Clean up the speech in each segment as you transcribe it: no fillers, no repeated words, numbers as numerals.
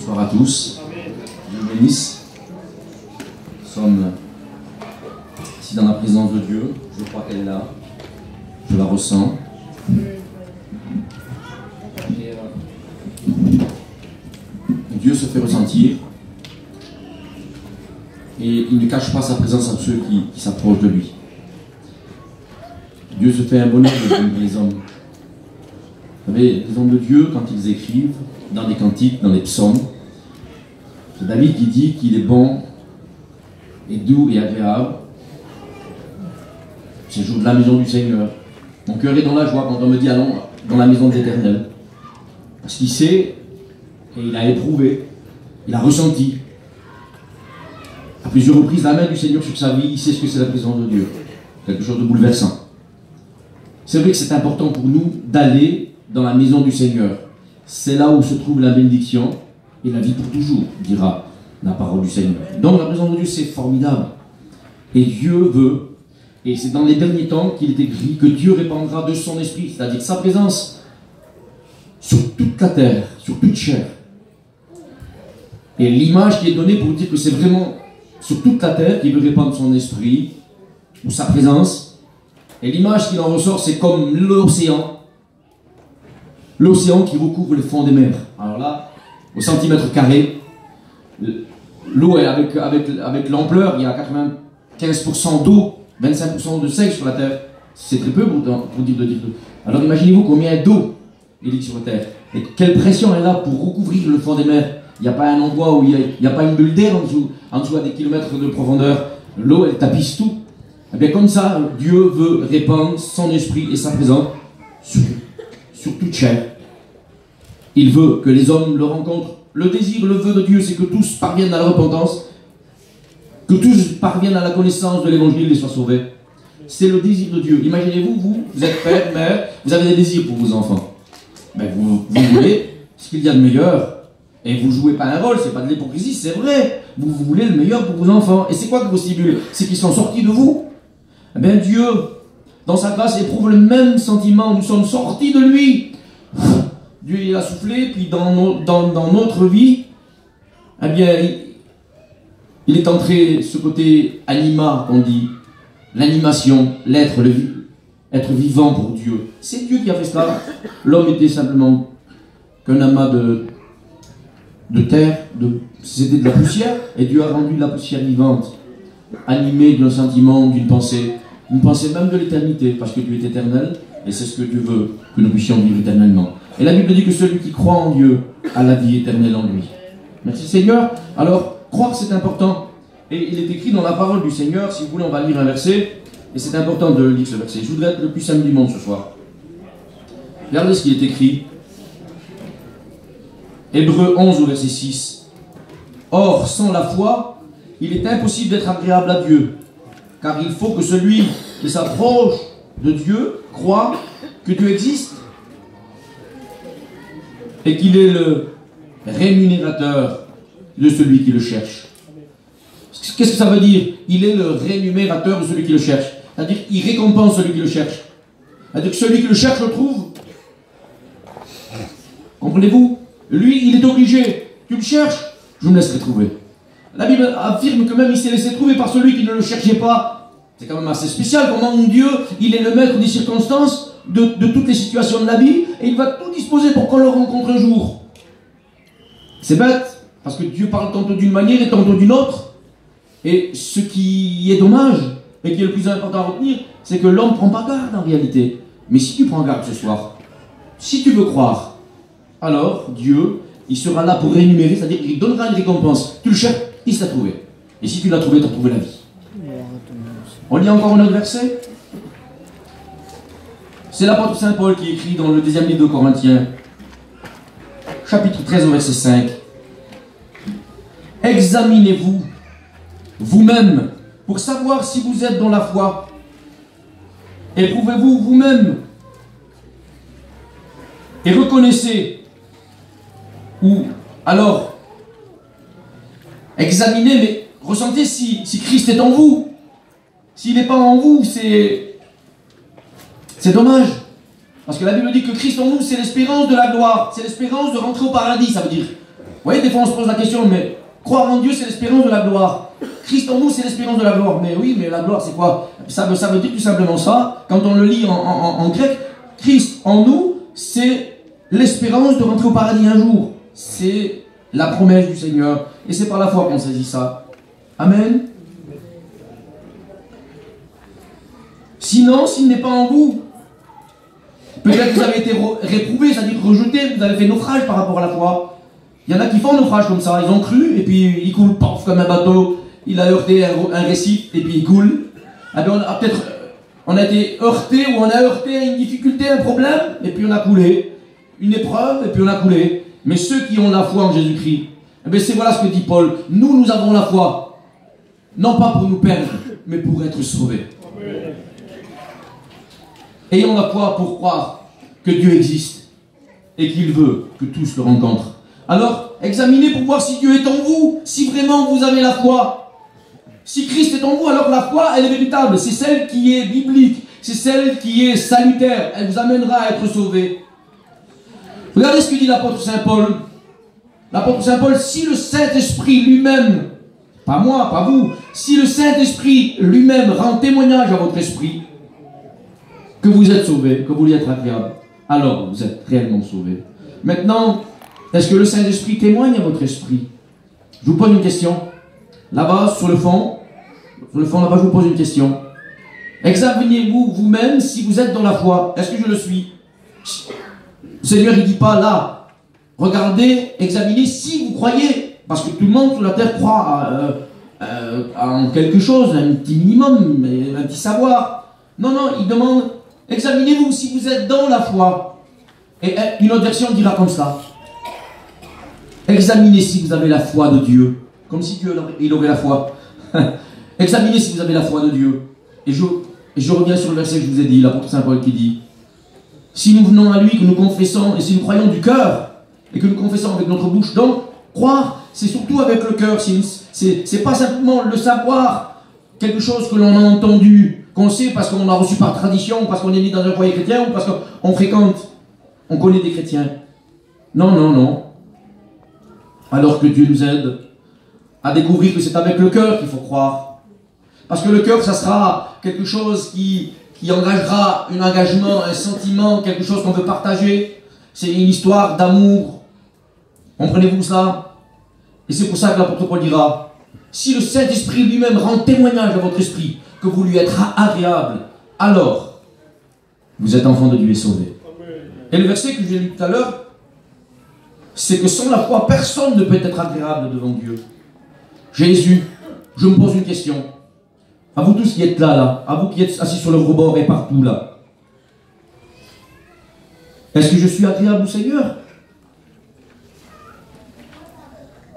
Bonsoir à tous. Dieu vous bénisse. Nous sommes ici dans la présence de Dieu. Je crois qu'elle est là. Je la ressens. Et, Dieu se fait ressentir. Et il ne cache pas sa présence à ceux qui s'approchent de lui. Dieu se fait un bonheur de vivre les hommes. Vous savez, les hommes de Dieu, quand ils écrivent, dans les cantiques, dans les psaumes, c'est David qui dit qu'il est bon et doux et agréable. C'est le jour de la maison du Seigneur. Mon cœur est dans la joie quand on me dit allons dans la maison de l'Éternel. Parce qu'il sait, et il a éprouvé, il a ressenti, à plusieurs reprises, la main du Seigneur sur sa vie, il sait ce que c'est la présence de Dieu. Quelque chose de bouleversant. C'est vrai que c'est important pour nous d'aller dans la maison du Seigneur. C'est là où se trouve la bénédiction et la vie pour toujours, dira la parole du Seigneur. Donc la présence de Dieu, c'est formidable. Et Dieu veut, et c'est dans les derniers temps qu'il est écrit que Dieu répandra de son esprit, c'est-à-dire sa présence, sur toute la terre, sur toute chair. Et l'image qui est donnée pour dire que c'est vraiment sur toute la terre qu'il veut répandre son esprit, ou sa présence. Et l'image qu'il en ressort, c'est comme l'océan. L'océan qui recouvre le fond des mers. Alors là, au centimètre carré, l'eau est avec l'ampleur, il y a 95% d'eau, 25% de sel sur la Terre. C'est très peu pour dire de dire. Alors imaginez-vous combien d'eau il y a sur la Terre. Et quelle pression est là pour recouvrir le fond des mers. Il n'y a pas un endroit où il n'y a pas une bulle d'air en dessous à des kilomètres de profondeur. L'eau, elle tapisse tout. Et bien comme ça, Dieu veut répandre son esprit et sa présence sur toute chair. Il veut que les hommes le rencontrent. Le désir, le vœu de Dieu, c'est que tous parviennent à la repentance, que tous parviennent à la connaissance de l'évangile et soient sauvés. C'est le désir de Dieu. Imaginez-vous, vous êtes père, mère, vous avez des désirs pour vos enfants. Ben vous voulez ce qu'il y a de meilleur. Et vous ne jouez pas un rôle, c'est pas de l'hypocrisie, c'est vrai. Vous voulez le meilleur pour vos enfants. Et c'est quoi que vous stimulez? C'est qu'ils sont sortis de vous. Eh bien Dieu, dans sa grâce, éprouve le même sentiment. Nous sommes sortis de lui. Dieu il a soufflé, puis dans notre vie, eh bien, il est entré ce côté anima, on dit, l'animation, l'être, être vivant pour Dieu. C'est Dieu qui a fait cela. L'homme était simplement qu'un amas de terre, c'était de la poussière, et Dieu a rendu de la poussière vivante, animée d'un sentiment, d'une pensée même de l'éternité, parce que Dieu est éternel, et c'est ce que Dieu veut, que nous puissions vivre éternellement. Et la Bible dit que celui qui croit en Dieu a la vie éternelle en lui. Merci Seigneur. Alors, croire c'est important. Et il est écrit dans la parole du Seigneur, si vous voulez on va lire un verset, et c'est important de lire ce verset. Je voudrais être le plus simple du monde ce soir. Regardez ce qui est écrit. Hébreux 11 au verset 6. Or, sans la foi, il est impossible d'être agréable à Dieu, car il faut que celui qui s'approche de Dieu croit que Dieu existe et qu'il est le rémunérateur de celui qui le cherche. Qu'est-ce que ça veut dire? Il est le rémunérateur de celui qui le cherche. C'est-à-dire qu'il récompense celui qui le cherche. C'est-à-dire que celui qui le cherche le trouve. Comprenez-vous? Lui, il est obligé. Tu le cherches, je me laisserai trouver. La Bible affirme que même il s'est laissé trouver par celui qui ne le cherchait pas. C'est quand même assez spécial comment Dieu, il est le maître des circonstances, de toutes les situations de la vie, et il va tout disposer pour qu'on le rencontre un jour. C'est bête, parce que Dieu parle tantôt d'une manière et tantôt d'une autre. Et ce qui est dommage, et qui est le plus important à retenir, c'est que l'homme ne prend pas garde en réalité. Mais si tu prends garde ce soir, si tu veux croire, alors Dieu, il sera là pour rémunérer, c'est-à-dire qu'il donnera une récompense. Tu le cherches, il s'est trouvé. Et si tu l'as trouvé, tu as trouvé la vie. On lit encore un autre verset. C'est l'apôtre Saint Paul qui écrit dans le deuxième livre de Corinthiens, chapitre 13 au verset 5. Examinez-vous vous-même pour savoir si vous êtes dans la foi. Éprouvez-vous vous-même et reconnaissez. Ou alors, examinez, mais ressentez si Christ est en vous. S'il n'est pas en vous, c'est dommage. Parce que la Bible dit que Christ en nous, c'est l'espérance de la gloire. C'est l'espérance de rentrer au paradis, ça veut dire. voyez, des fois on se pose la question, mais croire en Dieu, c'est l'espérance de la gloire. Christ en nous, c'est l'espérance de la gloire. Mais oui, mais la gloire, c'est quoi? Ça veut dire tout simplement ça. Quand on le lit en grec, Christ en nous, c'est l'espérance de rentrer au paradis un jour. C'est la promesse du Seigneur. Et c'est par la foi qu'on saisit ça. Amen. Sinon, s'il n'est pas en vous, peut-être que vous avez été réprouvé, c'est-à-dire rejeté, vous avez fait naufrage par rapport à la foi. Il y en a qui font naufrage comme ça. Ils ont cru, et puis ils coulent, paf, comme un bateau. Il a heurté un récif, et puis il coule. Eh bien, on a été heurté, ou on a heurté à une difficulté, un problème, et puis on a coulé. Une épreuve, et puis on a coulé. Mais ceux qui ont la foi en Jésus-Christ, eh bien, c'est voilà ce que dit Paul. Nous avons la foi. Non pas pour nous perdre, mais pour être sauvés. Ayons la foi pour croire que Dieu existe et qu'il veut que tous le rencontrent. Alors, examinez pour voir si Dieu est en vous, si vraiment vous avez la foi. Si Christ est en vous, alors la foi, elle est véritable. C'est celle qui est biblique, c'est celle qui est salutaire. Elle vous amènera à être sauvé. Regardez ce que dit l'apôtre Saint Paul. L'apôtre Saint Paul, si le Saint-Esprit lui-même, pas moi, pas vous, si le Saint-Esprit lui-même rend témoignage à votre esprit, que vous êtes sauvé, que vous voulez être agréable, alors vous êtes réellement sauvé. Maintenant, est-ce que le Saint-Esprit témoigne à votre esprit? Je vous pose une question. Là-bas, sur le fond là-bas, je vous pose une question. Examinez-vous vous-même si vous êtes dans la foi. Est-ce que je le suis? Le Seigneur, il ne dit pas là, regardez, examinez si vous croyez. Parce que tout le monde sur la terre croit en quelque chose, un petit minimum, un petit savoir. Non, il demande, examinez-vous si vous êtes dans la foi. Et une autre version dira comme ça. Examinez si vous avez la foi de Dieu. Comme si Dieu il aurait la foi. Examinez si vous avez la foi de Dieu. Et je reviens sur le verset que je vous ai dit, l'apôtre Saint Paul qui dit, si nous venons à lui, que nous confessons, et si nous croyons du cœur, et que nous confessons avec notre bouche, donc, croire, c'est surtout avec le cœur. C'est pas simplement le savoir, quelque chose que l'on a entendu, qu'on sait parce qu'on a reçu par tradition, parce qu'on est né dans un foyer chrétien, ou parce qu'on fréquente, on connaît des chrétiens. Non. Alors que Dieu nous aide à découvrir que c'est avec le cœur qu'il faut croire. Parce que le cœur, ça sera quelque chose qui engagera un engagement, un sentiment, quelque chose qu'on veut partager. C'est une histoire d'amour. Comprenez-vous cela? Et c'est pour ça que l'apôtre Paul dira, si le Saint-Esprit lui-même rend témoignage à votre esprit que vous lui êtes agréable, alors vous êtes enfant de Dieu et sauvé. Et le verset que j'ai lu tout à l'heure, c'est que sans la foi, personne ne peut être agréable devant Dieu. Jésus, je me pose une question. À vous tous qui êtes là, à vous qui êtes assis sur le rebord et partout là. Est-ce que je suis agréable au Seigneur?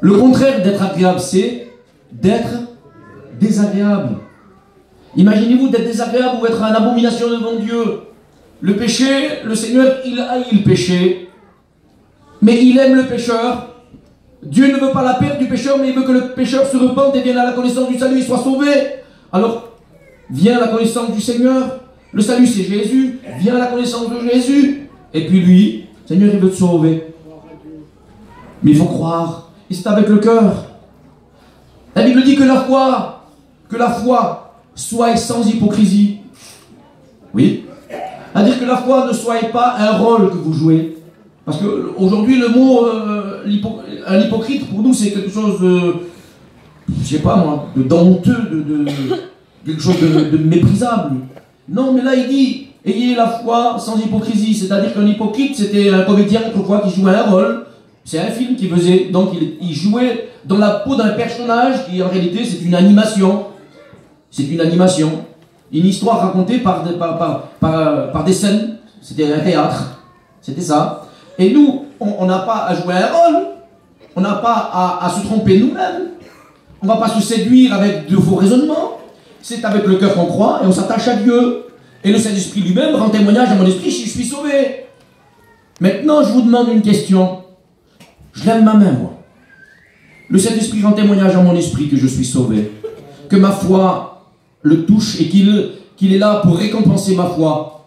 Le contraire d'être agréable, c'est d'être désagréable. Imaginez-vous d'être désagréable ou être une abomination devant Dieu. Le péché, le Seigneur, il haït le péché. Mais il aime le pécheur. Dieu ne veut pas la perte du pécheur, mais il veut que le pécheur se repente et vienne à la connaissance du salut et soit sauvé. Alors, viens à la connaissance du Seigneur. Le salut, c'est Jésus. Viens à la connaissance de Jésus. Et puis lui, le Seigneur, il veut te sauver. Mais il faut croire. Et c'est avec le cœur. La Bible dit que la foi soit sans hypocrisie. Oui. C'est-à-dire que la foi ne soit pas un rôle que vous jouez. Parce qu'aujourd'hui, le mot un hypocrite, pour nous, c'est quelque chose de, je sais pas moi, de honteux, quelque chose de méprisable. Non, mais là, il dit, ayez la foi sans hypocrisie. C'est-à-dire qu'un hypocrite, c'était un comédien autrefois qui jouait un rôle. C'est un film qu'il faisait. Donc, il jouait dans la peau d'un personnage qui, en réalité, c'est une animation. C'est une animation. Une histoire racontée par des scènes. C'était un théâtre. C'était ça. Et nous, on n'a pas à jouer un rôle. On n'a pas à se tromper nous-mêmes. On ne va pas se séduire avec de faux raisonnements. C'est avec le cœur qu'on croit et on s'attache à Dieu. Et le Saint-Esprit lui-même rend témoignage à mon esprit si je suis sauvé. Maintenant, je vous demande une question. Je lève ma main, moi. Le Saint-Esprit rend témoignage à mon esprit que je suis sauvé. Que ma foi le touche et qu'il est là pour récompenser ma foi.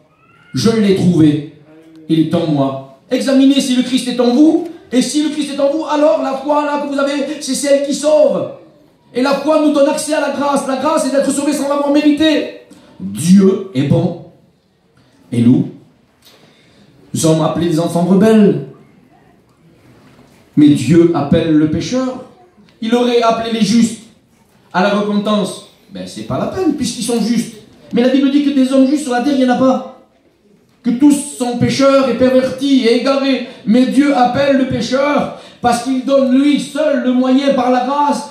Je l'ai trouvé. Il est en moi. Examinez si le Christ est en vous Et si le Christ est en vous, alors la foi là que vous avez, c'est celle qui sauve. Et la foi nous donne accès à la grâce. La grâce est d'être sauvé sans l'avoir mérité. Dieu est bon. Et nous sommes appelés des enfants rebelles. Mais Dieu appelle le pécheur. Il aurait appelé les justes à la repentance. Ben c'est pas la peine puisqu'ils sont justes. Mais la Bible dit que des hommes justes sur la terre, il n'y en a pas. Que tous sont pécheurs et pervertis et égarés. Mais Dieu appelle le pécheur parce qu'il donne lui seul le moyen par la grâce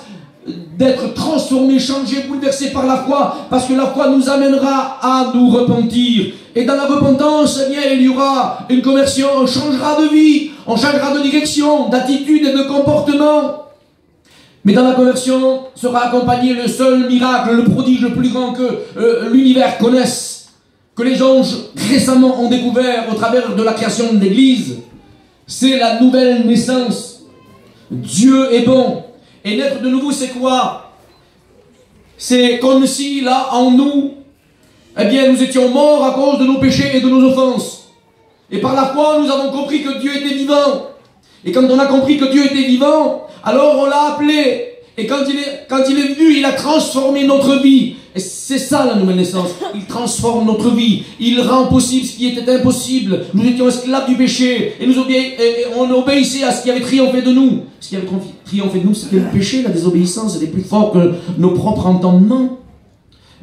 d'être transformé, changé, bouleversé par la foi, parce que la foi nous amènera à nous repentir. Et dans la repentance, eh bien, il y aura une conversion, on changera de vie, on changera de direction, d'attitude et de comportement. Mais dans la conversion sera accompagné le seul miracle, le prodige le plus grand que l'univers connaisse, que les anges récemment ont découvert au travers de la création de l'Église. C'est la nouvelle naissance. Dieu est bon. Et naître de nouveau, c'est quoi? C'est comme si, là, en nous, eh bien, nous étions morts à cause de nos péchés et de nos offenses. Et par la foi, nous avons compris que Dieu était vivant. Et quand on a compris que Dieu était vivant, alors on l'a appelé. Et quand il est venu, il a transformé notre vie. Et c'est ça la nouvelle naissance. Il transforme notre vie. Il rend possible ce qui était impossible. Nous étions esclaves du péché. Et on obéissait à ce qui avait triomphé de nous. Ce qui avait triomphé de nous, c'était le péché, la désobéissance. C'était plus fort que nos propres entendements.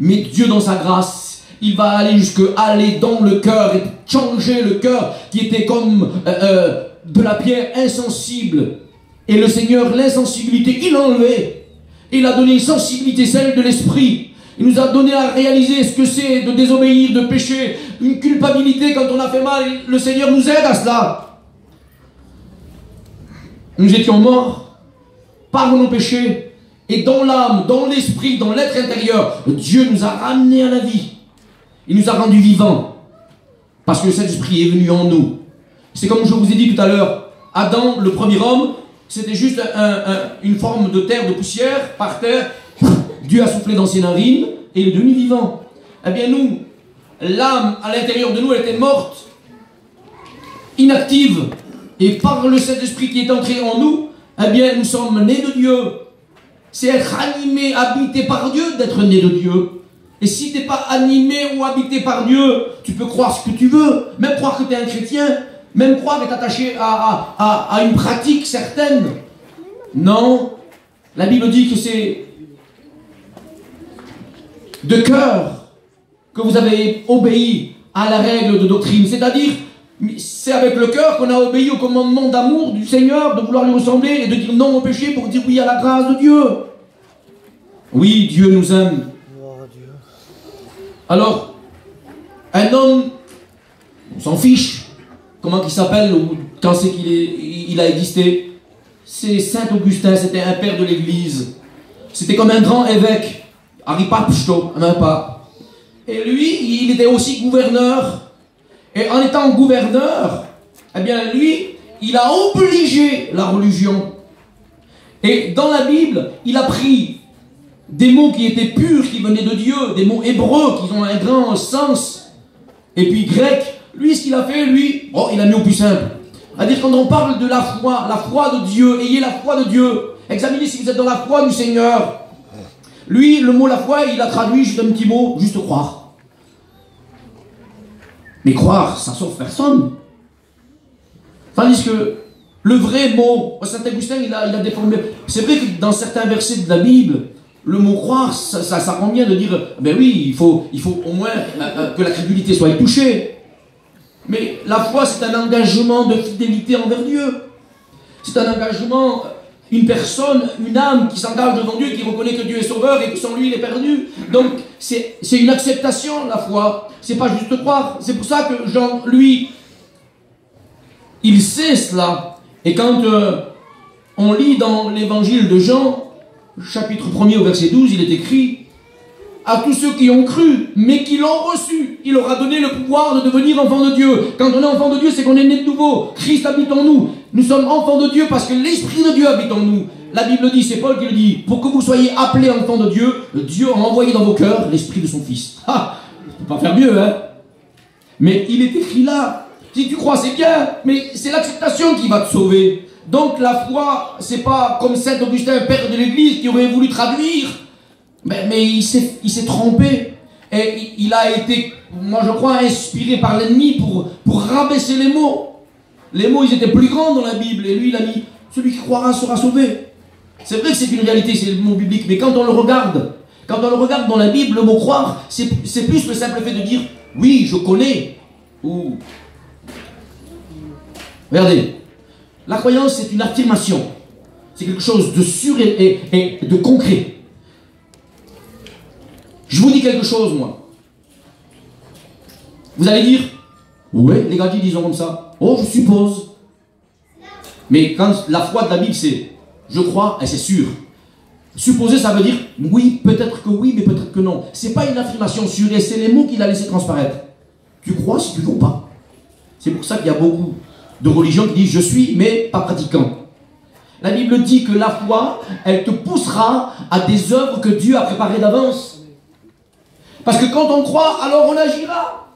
Mais Dieu, dans sa grâce, il va aller jusqu'à aller dans le cœur et changer le cœur qui était comme de la pierre insensible. Et le Seigneur, l'insensibilité, il l'a enlevé. Il a donné une sensibilité, celle de l'esprit. Il nous a donné à réaliser ce que c'est de désobéir, de pécher, une culpabilité quand on a fait mal. Le Seigneur nous aide à cela. Nous étions morts par nos péchés. Et dans l'âme, dans l'esprit, dans l'être intérieur, Dieu nous a ramenés à la vie. Il nous a rendus vivants. Parce que cet esprit est venu en nous. C'est comme je vous ai dit tout à l'heure. Adam, le premier homme, c'était juste une forme de terre, de poussière, par terre. Dieu a soufflé dans ses narines et il est devenu vivant. Eh bien nous, l'âme à l'intérieur de nous, elle était morte, inactive. Et par le Saint-Esprit qui est entré en nous, eh bien nous sommes nés de Dieu. C'est être animé, habité par Dieu, d'être né de Dieu. Et si tu n'es pas animé ou habité par Dieu, tu peux croire ce que tu veux, même croire que tu es un chrétien, même croire que tu es attaché à une pratique certaine. Non, la Bible dit que c'est de cœur que vous avez obéi à la règle de doctrine. C'est-à-dire, c'est avec le cœur qu'on a obéi au commandement d'amour du Seigneur, de vouloir lui ressembler et de dire non au péché pour dire oui à la grâce de Dieu. Oui, Dieu nous aime. Alors, un homme, on s'en fiche, comment il s'appelle, ou quand c'est qu'il a existé. C'est Saint Augustin, c'était un père de l'Église. C'était comme un grand évêque. Aripapsto, même pas. Et lui, il était aussi gouverneur. Et en étant gouverneur, eh bien lui, il a obligé la religion. Et dans la Bible, il a pris des mots qui étaient purs, qui venaient de Dieu, des mots hébreux, qui ont un grand sens, et puis grec. Lui, ce qu'il a fait, lui, oh, il a mis au plus simple. C'est-à-dire, quand on parle de la foi de Dieu, ayez la foi de Dieu. Examinez si vous êtes dans la foi du Seigneur. Lui, le mot la foi, il a traduit juste un petit mot, juste croire. Mais croire, ça sauve personne. Tandis que le vrai mot, Saint Augustin, il a déformé. C'est vrai que dans certains versets de la Bible, le mot croire, ça convient de dire, ben oui, il faut au moins que la crédulité soit touchée. Mais la foi, c'est un engagement de fidélité envers Dieu. C'est un engagement, une personne, une âme qui s'engage devant Dieu, qui reconnaît que Dieu est sauveur et que sans lui, il est perdu. Donc, c'est une acceptation, la foi. C'est pas juste croire. C'est pour ça que Jean, lui, il sait cela. Et quand on lit dans l'évangile de Jean, chapitre 1er au verset 12, il est écrit: à tous ceux qui ont cru, mais qui l'ont reçu, il leur a donné le pouvoir de devenir enfants de Dieu. Quand on est enfant de Dieu, c'est qu'on est né de nouveau. Christ habite en nous. Nous sommes enfants de Dieu parce que l'Esprit de Dieu habite en nous. La Bible dit, c'est Paul qui le dit, pour que vous soyez appelés enfants de Dieu, Dieu a envoyé dans vos cœurs l'Esprit de son Fils. Ah, je peux pas faire mieux, hein. Mais il est écrit là. Si tu crois, c'est bien, mais c'est l'acceptation qui va te sauver. Donc la foi, c'est pas comme Saint Augustin, père de l'Église, qui aurait voulu traduire, mais il s'est trompé. Et il a été, moi je crois, inspiré par l'ennemi pour rabaisser les mots. Les mots, ils étaient plus grands dans la Bible, et lui, il a mis « celui qui croira sera sauvé ». C'est vrai que c'est une réalité, c'est le mot biblique, mais quand on le regarde dans la Bible, le mot croire, c'est plus le simple fait de dire « oui, je connais ». Ou regardez, la croyance, c'est une affirmation. C'est quelque chose de sûr et de concret. Je vous dis quelque chose, moi. Vous allez dire, ouais, les gars disent comme ça. Oh, je suppose. Mais quand la foi de la Bible, c'est je crois et c'est sûr. Supposer, ça veut dire oui, peut-être que oui, mais peut-être que non. C'est pas une affirmation sûre et c'est les mots qu'il a laissé transparaître. Tu crois si tu ne crois pas. C'est pour ça qu'il y a beaucoup de religions qui disent je suis, mais pas pratiquant. La Bible dit que la foi, elle te poussera à des œuvres que Dieu a préparées d'avance. Parce que quand on croit, alors on agira.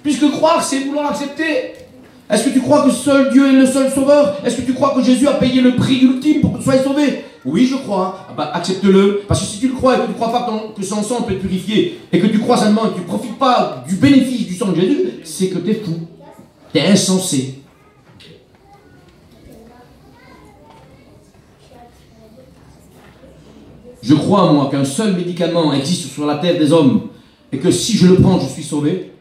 Puisque croire, c'est vouloir accepter. Est-ce que tu crois que seul Dieu est le seul sauveur? Est-ce que tu crois que Jésus a payé le prix ultime pour que tu sois sauvé? Oui, je crois. Ah bah, accepte-le. Parce que si tu le crois et que tu ne crois pas que son sang peut te purifier, et que tu crois seulement et que tu ne profites pas du bénéfice du sang de Jésus, c'est que tu es fou. Tu es insensé. Je crois, moi, qu'un seul médicament existe sur la terre des hommes, et que si je le prends, je suis sauvé.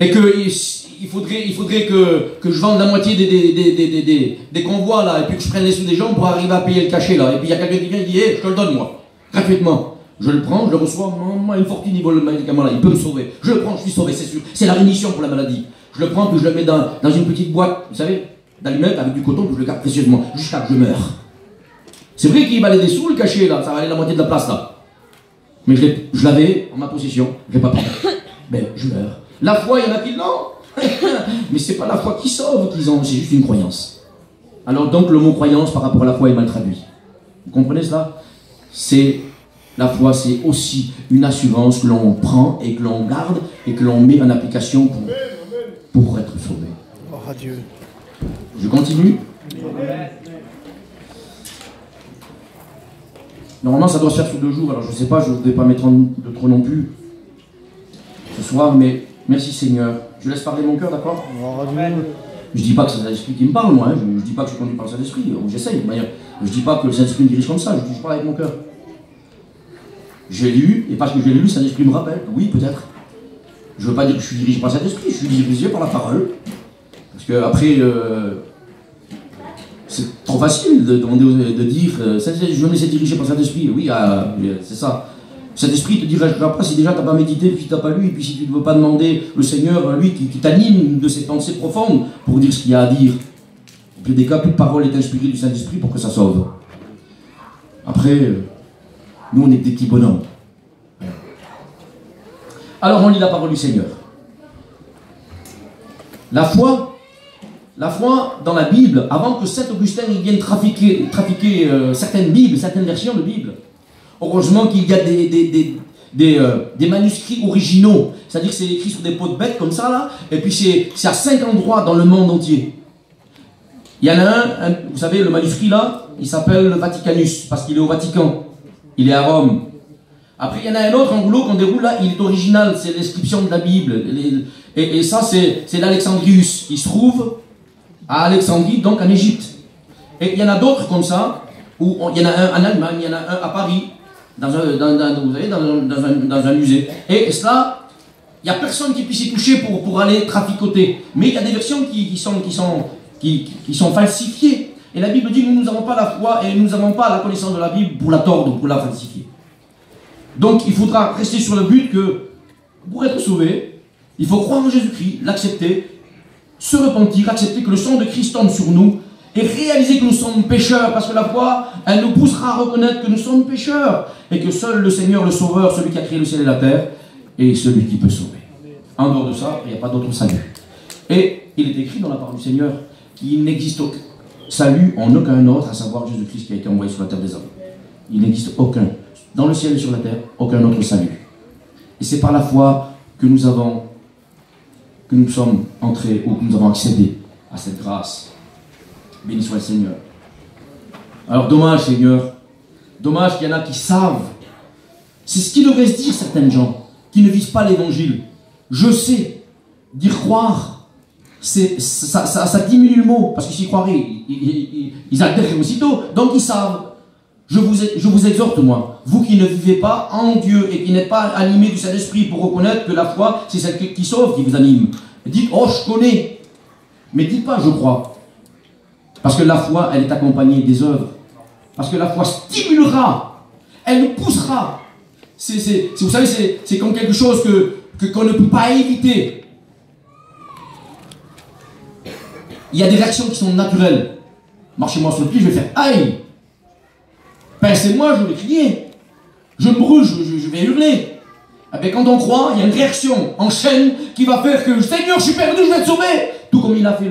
Et qu'il faudrait que je vende la moitié des convois, là, et puis que je prenne les sous des gens pour arriver à payer le cachet, là. Et puis il y a quelqu'un qui vient et dit, hey, je te le donne, moi, gratuitement. Je le prends, je le reçois, une fortune, il vole le médicament, là, il peut me sauver. Je le prends, je suis sauvé, c'est sûr. C'est la rémission pour la maladie. Je le prends, puis je le mets dans une petite boîte, vous savez, d'allumettes avec du coton, puis je le garde précieusement, jusqu'à ce que je meure. C'est vrai qu'il valait des sous, le cachet, là, ça valait la moitié de la place, là. Mais je l'avais en ma possession, je ne l'ai pas pris. Ben, je meurs. La foi, il y en a qui non. Mais c'est pas la foi qui sauve qu'ils ont, c'est juste une croyance. Alors donc le mot croyance par rapport à la foi est mal traduit. Vous comprenez cela? La foi, c'est aussi une assurance que l'on prend et que l'on garde et que l'on met en application pour être sauvé. Oh, adieu. Je continue. Normalement, ça doit se faire sur 2 jours, alors je ne sais pas, je ne voudrais pas m'étendre de trop non plus ce soir, mais merci Seigneur. Je laisse parler mon cœur, d'accord? Je ne dis pas que c'est le Saint-Esprit qui me parle, moi, hein. Je ne dis pas que je suis conduit par le Saint-Esprit, j'essaye, d'ailleurs. Je ne dis pas que le Saint-Esprit me dirige comme ça, je parle avec mon cœur. J'ai lu, et parce que j'ai lu, le Saint-Esprit me rappelle, oui, peut-être. Je ne veux pas dire que je suis dirigé par le Saint-Esprit, je suis dirigé par la parole. Parce que après, c'est trop facile de demander, de dire, je me laisse diriger par le Saint-Esprit, oui, c'est ça. Saint-Esprit te dirigera pas si déjà tu n'as pas médité, puis tu n'as pas lu, et puis si tu ne veux pas demander le Seigneur, lui, qui t'anime de ses pensées profondes pour dire ce qu'il y a à dire. Au plus des cas, toute parole est inspirée du Saint-Esprit pour que ça sauve. Après, nous on est des petits bonhommes. Alors on lit la parole du Seigneur. La foi dans la Bible, avant que Saint Augustin vienne trafiquer certaines Bibles, certaines versions de Bible, heureusement qu'il y a des manuscrits originaux, c'est-à-dire que c'est écrit sur des pots de bêtes comme ça, là, et puis c'est à 5 endroits dans le monde entier. Il y en a un, vous savez, le manuscrit là, il s'appelle le Vaticanus, parce qu'il est au Vatican, il est à Rome. Après, il y en a un autre en rouleau qu'on déroule là, il est original, c'est l'inscription de la Bible, et ça c'est l'Alexandrius, il se trouve à Alexandrie, donc en Égypte. Et il y en a d'autres comme ça, où il y en a un en Allemagne, il y en a un à Paris, dans un musée. Et cela, il n'y a personne qui puisse y toucher pour aller traficoter. Mais il y a des versions qui sont falsifiées. Et la Bible dit que nous n'avons pas la foi et nous n'avons pas la connaissance de la Bible pour la tordre, pour la falsifier. Donc il faudra rester sur le but que, pour être sauvé, il faut croire en Jésus-Christ, l'accepter, se repentir, accepter que le sang de Christ tombe sur nous, et réaliser que nous sommes pécheurs, parce que la foi, elle nous poussera à reconnaître que nous sommes pécheurs, et que seul le Seigneur, le Sauveur, celui qui a créé le ciel et la terre, est celui qui peut sauver. En dehors de ça, il n'y a pas d'autre salut. Et il est écrit dans la parole du Seigneur qu'il n'existe aucun salut en aucun autre, à savoir Jésus-Christ qui a été envoyé sur la terre des hommes. Il n'existe aucun, dans le ciel et sur la terre, aucun autre salut. Et c'est par la foi que nous sommes entrés, ou que nous avons accédé à cette grâce. Béni soit le Seigneur. Alors dommage, Seigneur. Dommage qu'il y en a qui savent. C'est ce qui devrait se dire certaines gens, qui ne vivent pas l'évangile. Je sais, dire croire, ça diminue le mot, parce que s'ils croiraient, ils altèrent aussitôt, donc ils savent. Je vous exhorte, moi, vous qui ne vivez pas en Dieu et qui n'êtes pas animés du Saint-Esprit pour reconnaître que la foi, c'est celle qui sauve, qui vous anime. Dites, oh, je connais. Mais dites pas, je crois. Parce que la foi, elle est accompagnée des œuvres. Parce que la foi stimulera, elle nous poussera. Vous savez, c'est comme quelque chose qu'on ne peut pas éviter. Il y a des réactions qui sont naturelles. Marchez-moi sur le pied, je vais faire aïe. Pincez-moi, je vais crier. Je me brûle, je vais hurler. Eh bien, quand on croit, il y a une réaction en chaîne qui va faire que Seigneur, je suis perdu, je vais te sauver. Tout comme il a fait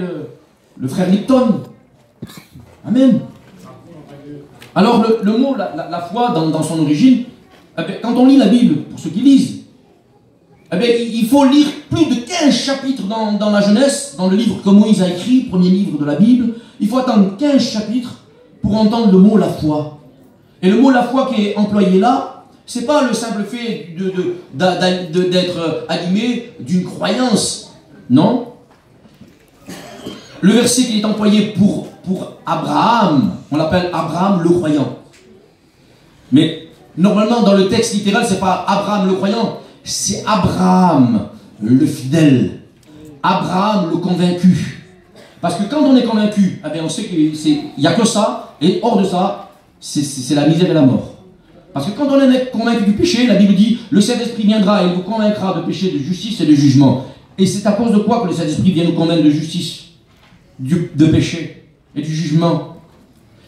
le frère Lipton. Amen. Alors, le mot, la foi, dans son origine, eh bien, quand on lit la Bible, pour ceux qui lisent, eh bien, il faut lire plus de 15 chapitres dans la Genèse, dans le livre que Moïse a écrit, premier livre de la Bible. Il faut attendre 15 chapitres pour entendre le mot la foi. Et le mot la foi qui est employé là, c'est pas le simple fait d'être animé d'une croyance. Non. Le verset qui est employé pour Abraham, on l'appelle Abraham le croyant. Mais normalement dans le texte littéral, c'est pas Abraham le croyant, c'est Abraham le fidèle. Abraham le convaincu. Parce que quand on est convaincu, eh bien on sait qu'il n'y a que ça, et hors de ça, c'est la misère et la mort. Parce que quand on est convaincu du péché, la Bible dit, le Saint-Esprit viendra et il vous convaincra de péché, de justice et de jugement. Et c'est à cause de quoi que le Saint-Esprit vient nous convaincre de justice, de péché et du jugement?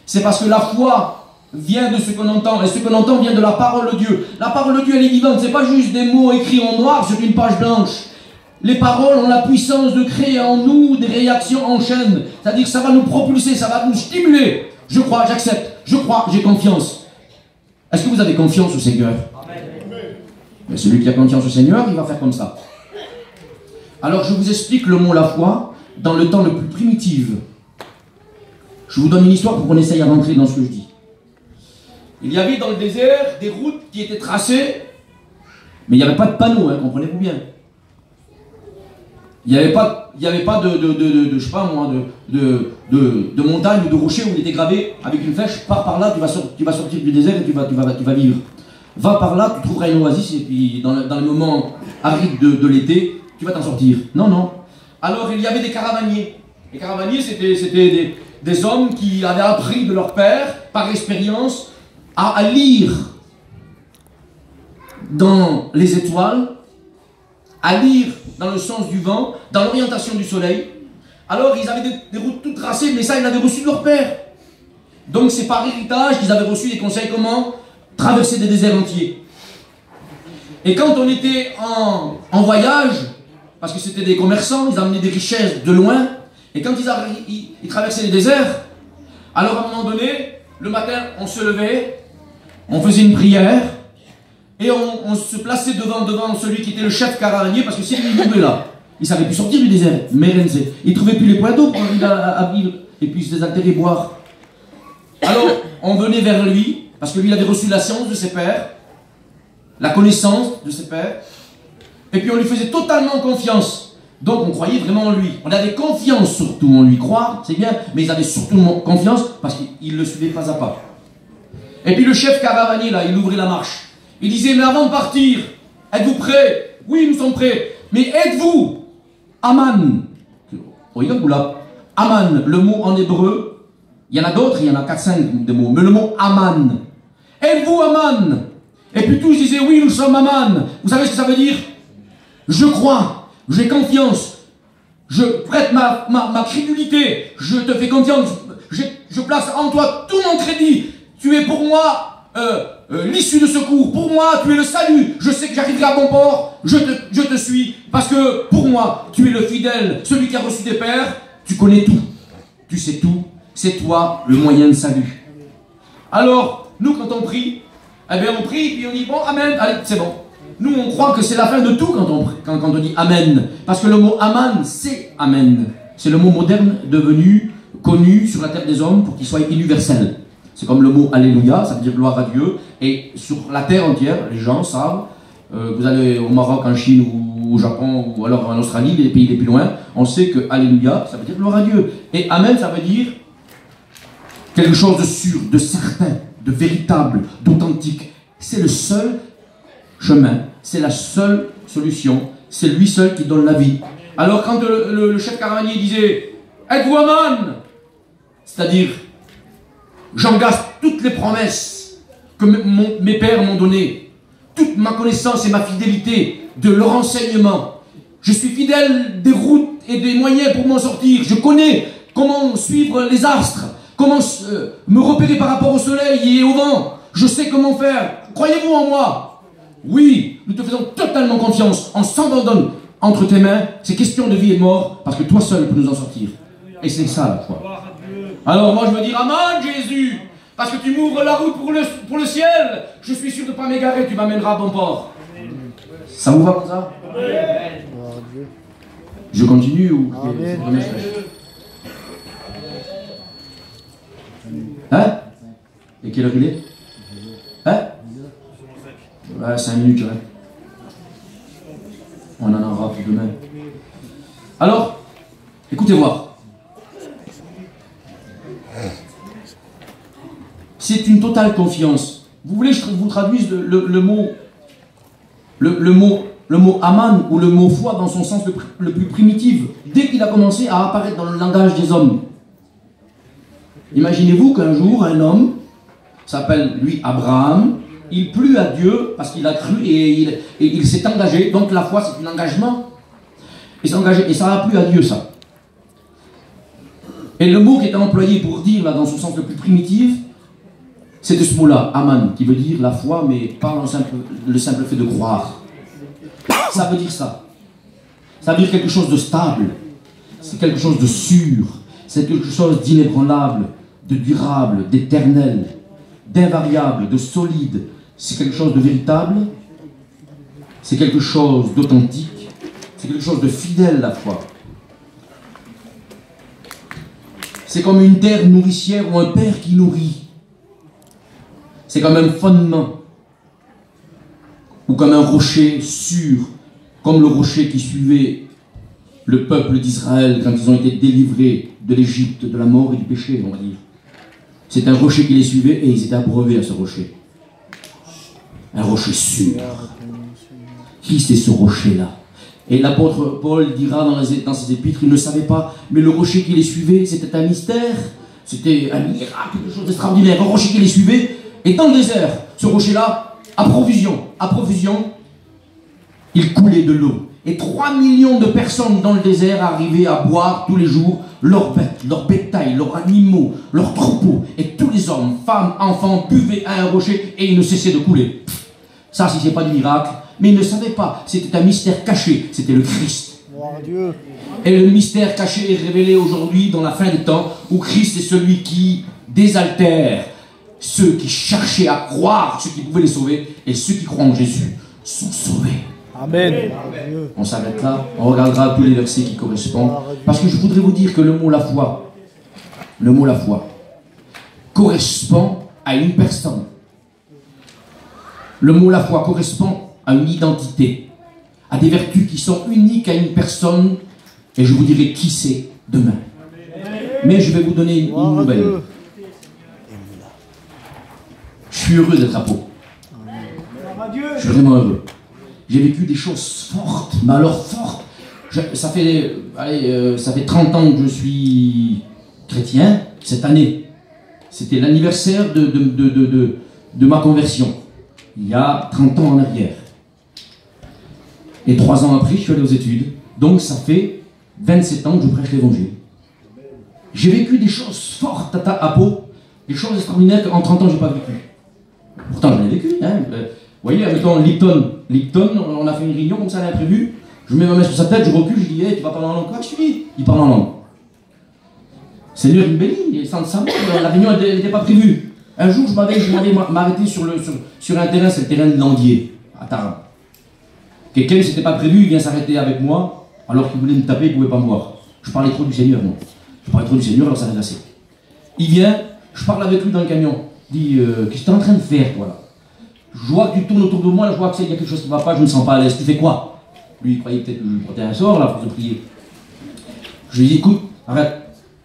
C'est parce que la foi vient de ce qu'on entend, et ce qu'on entend vient de la parole de Dieu. La parole de Dieu, elle est vivante, c'est pas juste des mots écrits en noir sur une page blanche. Les paroles ont la puissance de créer en nous des réactions en chaîne. C'est-à-dire que ça va nous propulser, ça va nous stimuler. Je crois, j'accepte, je crois, j'ai confiance. Est-ce que vous avez confiance au Seigneur? Mais celui qui a confiance au Seigneur, il va faire comme ça. Alors je vous explique le mot la foi dans le temps le plus primitif. Je vous donne une histoire pour qu'on essaye à rentrer dans ce que je dis. Il y avait dans le désert des routes qui étaient tracées, mais il n'y avait pas de panneaux, hein, comprenez-vous bien. Il n'y avait pas je sais pas moi, de montagne ou de rocher où il était gravé avec une flèche, pars par là, tu vas sortir du désert et tu vas vivre. Va par là, tu trouveras une oasis et puis dans le moment aride de l'été, tu vas t'en sortir. Non, non. Alors il y avait des caravaniers. Les caravaniers, c'était des hommes qui avaient appris de leur père, par expérience, à lire dans les étoiles, à lire dans le sens du vent, dans l'orientation du soleil. Alors ils avaient des routes toutes tracées, mais ça ils l'avaient reçu de leur père. Donc c'est par héritage qu'ils avaient reçu des conseils comment traverser des déserts entiers. Et quand on était en voyage, parce que c'était des commerçants, ils amenaient des richesses de loin, et quand ils traversaient les déserts, alors à un moment donné, le matin on se levait, on faisait une prière, et on se plaçait devant celui qui était le chef caravanier, parce que s'il tombait là, il ne savait plus sortir du désert, mais il ne trouvait plus les points d'eau pour arriver à vivre, et puis se désaltérer, boire. Alors, on venait vers lui, parce que lui il avait reçu la science de ses pères, la connaissance de ses pères, et puis on lui faisait totalement confiance. Donc on croyait vraiment en lui. On avait confiance surtout en lui. Croire, c'est bien, mais ils avaient surtout confiance parce qu'ils le suivaient pas à pas. Et puis le chef caravanier, là, il ouvrait la marche. Il disait, mais avant de partir, êtes-vous prêts? Oui, nous sommes prêts. Mais êtes-vous Aman? Regardez-vous là. Aman, le mot en hébreu, il y en a d'autres, il y en a 4-5 de mots, mais le mot Aman. Êtes-vous Aman? Et puis tous disaient, oui, nous sommes Aman. Vous savez ce que ça veut dire? Je crois, j'ai confiance, je prête ma crédulité, je te fais confiance, je place en toi tout mon crédit. Tu es pour moi l'issue de secours, pour moi tu es le salut, je sais que j'arriverai à bon port, je te suis, parce que pour moi tu es le fidèle, celui qui a reçu des pères, tu connais tout, tu sais tout, c'est toi le moyen de salut. Alors, nous quand on prie, eh bien on prie, puis on dit bon, amen, allez, c'est bon. Nous, on croit que c'est la fin de tout quand on dit Amen. Parce que le mot Aman, c'est Amen. C'est le mot moderne devenu connu sur la terre des hommes pour qu'il soit universel. C'est comme le mot Alléluia, ça veut dire gloire à Dieu. Et sur la terre entière, les gens savent, vous allez au Maroc, en Chine ou au Japon ou alors en Australie, les pays les plus loin, on sait que Alléluia, ça veut dire gloire à Dieu. Et Amen, ça veut dire quelque chose de sûr, de certain, de véritable, d'authentique. C'est le seul chemin, c'est la seule solution, c'est lui seul qui donne la vie. Alors quand le chef caravanier disait « Êtes-vous Aman ?» c'est-à-dire j'engage toutes les promesses que mes pères m'ont données, toute ma connaissance et ma fidélité de leur enseignement. Je suis fidèle des routes et des moyens pour m'en sortir. Je connais comment suivre les astres, comment me repérer par rapport au soleil et au vent. Je sais comment faire. Croyez-vous en moi? Oui, nous te faisons totalement confiance. On s'abandonne entre tes mains. C'est question de vie et de mort parce que toi seul peux nous en sortir. Et c'est ça la foi. Alors moi je veux dire Amen Jésus, parce que tu m'ouvres la route pour le ciel. Je suis sûr de ne pas m'égarer, tu m'amèneras à bon port. Ça vous va comme ça? Amen. Je continue ou hein? Et quelle heure il est? Hein? Ouais, 5 minutes, ouais. On en aura plus demain. Alors, écoutez voir. C'est une totale confiance. Vous voulez que je vous traduise le mot Aman ou le mot foi dans son sens le plus primitif, dès qu'il a commencé à apparaître dans le langage des hommes. Imaginez-vous qu'un jour, un homme s'appelle, lui, Abraham, il plut à Dieu parce qu'il a cru et il s'est engagé. Donc la foi, c'est un engagement. Il s'est engagé et ça a plu à Dieu, ça. Et le mot qui est employé pour dire, là, dans son sens le plus primitif, c'est de ce mot-là, Aman, qui veut dire la foi, mais pas le simple fait de croire. Ça veut dire ça. Ça veut dire quelque chose de stable. C'est quelque chose de sûr. C'est quelque chose d'inébranlable, de durable, d'éternel, d'invariable, de solide. C'est quelque chose de véritable. C'est quelque chose d'authentique. C'est quelque chose de fidèle, la foi. C'est comme une terre nourricière ou un père qui nourrit. C'est comme un fondement. Ou comme un rocher sûr. Comme le rocher qui suivait le peuple d'Israël quand ils ont été délivrés de l'Égypte, de la mort et du péché, on va dire. C'est un rocher qui les suivait et ils étaient abreuvés à ce rocher. Un rocher sûr. Christ est ce rocher-là. Et l'apôtre Paul dira dans ses épîtres, il ne savait pas, mais le rocher qui les suivait, c'était un mystère, c'était un miracle, quelque chose d'extraordinaire, un rocher qui les suivait, et dans le désert, ce rocher-là, à profusion, il coulait de l'eau. Et 3 millions de personnes dans le désert arrivaient à boire tous les jours leurs bêtes, leur bétail, leurs animaux, leurs troupeaux. Et tous les hommes, femmes, enfants buvaient à un rocher et il ne cessait de couler. Ça, si ce n'est pas du miracle, mais ils ne savaient pas. C'était un mystère caché, c'était le Christ. Et le mystère caché est révélé aujourd'hui dans la fin des temps où Christ est celui qui désaltère ceux qui cherchaient à croire ce qui pouvait les sauver et ceux qui croient en Jésus sont sauvés. Amen. On s'arrête là, on regardera tous les versets qui correspondent. Parce que je voudrais vous dire que le mot la foi correspond à une personne. Le mot la foi correspond à une identité, à des vertus qui sont uniques à une personne, et je vous dirai qui c'est demain. Mais je vais vous donner une nouvelle. Je suis heureux d'être à Pau. Je suis vraiment heureux. J'ai vécu des choses fortes, mais alors fortes. Ça fait 30 ans que je suis chrétien. Cette année, c'était l'anniversaire de ma conversion. Il y a 30 ans en arrière. Et 3 ans après, je suis allé aux études. Donc ça fait 27 ans que je prêche l'évangile. J'ai vécu des choses fortes à Pau, des choses extraordinaires qu'en 30 ans, je n'ai pas vécu. Pourtant, j'en ai vécu. Hein. Vous voyez, mettons Lipton, on a fait une réunion comme ça à l'imprévu. Je mets ma main sur sa tête, je recule, je dis hey, tu vas parler en langue. Quoi que je dis? Il parle en langue. Seigneur, il me bénit, sans le savoir, la réunion n'était pas prévue. Un jour, je m'avais m'arrêter sur un terrain, c'est le terrain de Landier, à Tarbes. Quelqu'un, c'était pas prévu, il vient s'arrêter avec moi, alors qu'il voulait me taper, il ne pouvait pas me voir. Je parlais trop du Seigneur, moi. Je parlais trop du Seigneur, alors ça m'est assez. Il vient, je parle avec lui dans le camion. Il dit, qu'est-ce que tu es en train de faire, toi, là? Je vois que tu tournes autour de moi, là, je vois qu'il y a quelque chose qui ne va pas, je ne me sens pas à l'aise. Tu fais quoi? Lui, il croyait peut-être que je portais un sort, là, pour se prier. Je lui ai dit, écoute, arrête,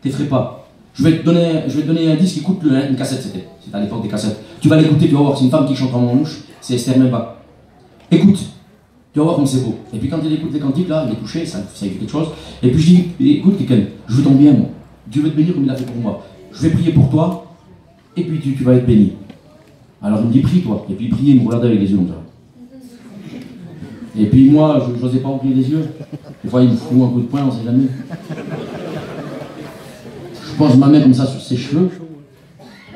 t'effraie pas. Je vais te donner un disque, écoute une cassette, c'était à l'époque des cassettes. Tu vas l'écouter, tu vas voir, c'est une femme qui chante en mon louche, c'est Esther Memba. Écoute, tu vas voir comme c'est beau. Et puis quand il écoute les cantiques, là, il est touché, ça fait quelque chose. Et puis je dis, écoute, quelqu'un, je veux ton bien, moi. Dieu veut te bénir comme il a fait pour moi. Je vais prier pour toi, et puis tu vas être béni. Alors il me dit, prie toi. Et puis il priait, il me regardait avec les yeux comme ça. Et puis moi, je n'osais pas ouvrir les yeux. Des fois, il me fout un coup de poing, on ne sait jamais. Je pose ma main comme ça sur ses cheveux.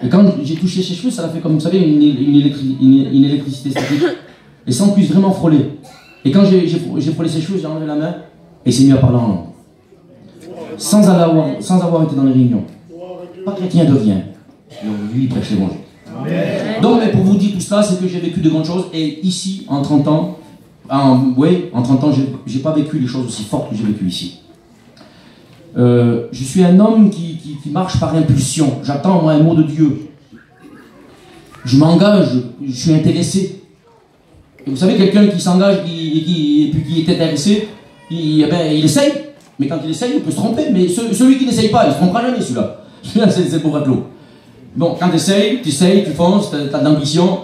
Et quand j'ai touché ses cheveux, ça a fait comme, vous savez, une électricité statique. Et ça, on puisse vraiment frôler. Et quand j'ai frôlé ses cheveux, j'ai enlevé la main, et il s'est mis à parler en langue. Sans avoir été dans les réunions. Pas chrétien de rien. Lui, il prêche l'évangile. Donc, mais pour vous dire tout cela, c'est que j'ai vécu de grandes choses, et ici, en 30 ans, en 30 ans, j'ai pas vécu les choses aussi fortes que j'ai vécues ici. Je suis un homme qui marche par impulsion. J'attends, moi, un mot de Dieu. Je m'engage, je suis intéressé. Et vous savez, quelqu'un qui s'engage et puis qui est intéressé, il essaye. Mais quand il essaye, il peut se tromper. Mais celui qui n'essaye pas, il ne se trompera jamais, celui-là. Celui-là, c'est pour Raclo. Bon, quand tu essayes, tu fonces, tu as de l'ambition.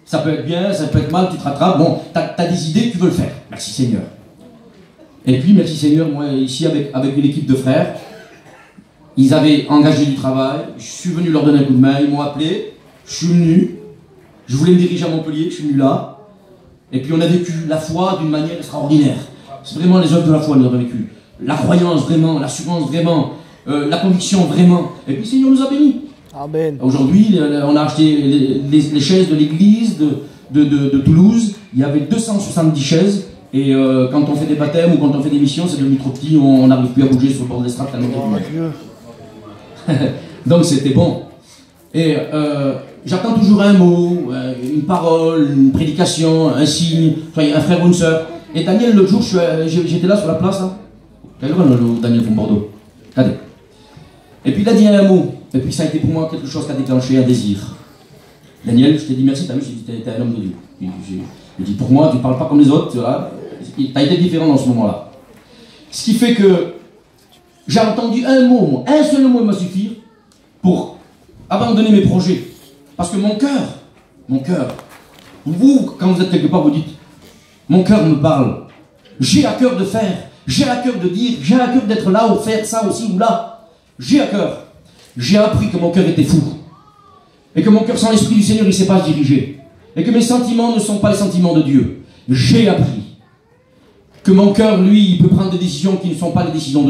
Ça peut être bien, ça peut être mal, tu te rattrapes. Bon, tu as des idées, tu veux le faire. Merci Seigneur. Et puis, merci Seigneur, moi, ici, avec une équipe de frères, ils avaient engagé du travail. Je suis venu leur donner un coup de main, ils m'ont appelé. Je suis venu. Je voulais me diriger à Montpellier, je suis venu là. Et puis, on a vécu la foi d'une manière extraordinaire. C'est vraiment les œuvres de la foi, nous avons vécu. La croyance, vraiment, l'assurance, vraiment, la conviction, vraiment. Et puis, le Seigneur nous a bénis. Amen. Aujourd'hui, on a acheté les chaises de l'église de Toulouse. Il y avait 270 chaises. Et quand on fait des baptêmes ou quand on fait des missions, c'est devenu trop petit, on n'arrive plus à bouger sur le bord de l'estrade tellement Donc c'était bon. Et j'attends toujours un mot, une parole, une prédication, un signe, un frère ou une soeur. Et Daniel, l'autre jour, j'étais là sur la place. Hein. Daniel from Bordeaux. Regardez. Et puis il a dit un mot. Et puis ça a été pour moi quelque chose qui a déclenché un désir. Daniel, je t'ai dit merci, t'as vu, t'es un homme de Dieu. Je dis pour moi, tu ne parles pas comme les autres, tu vois. Tu as été différent dans ce moment-là. Ce qui fait que j'ai entendu un mot, un seul mot m'a suffi pour abandonner mes projets. Parce que mon cœur, vous, quand vous êtes quelque part, vous dites, mon cœur me parle. J'ai à cœur de faire, j'ai à cœur de dire, j'ai à cœur d'être là ou faire ça aussi ou là. J'ai à cœur. J'ai appris que mon cœur était fou. Et que mon cœur sans l'Esprit du Seigneur, il ne sait pas se diriger. Et que mes sentiments ne sont pas les sentiments de Dieu. J'ai appris que mon cœur, lui, il peut prendre des décisions qui ne sont pas les décisions de Dieu.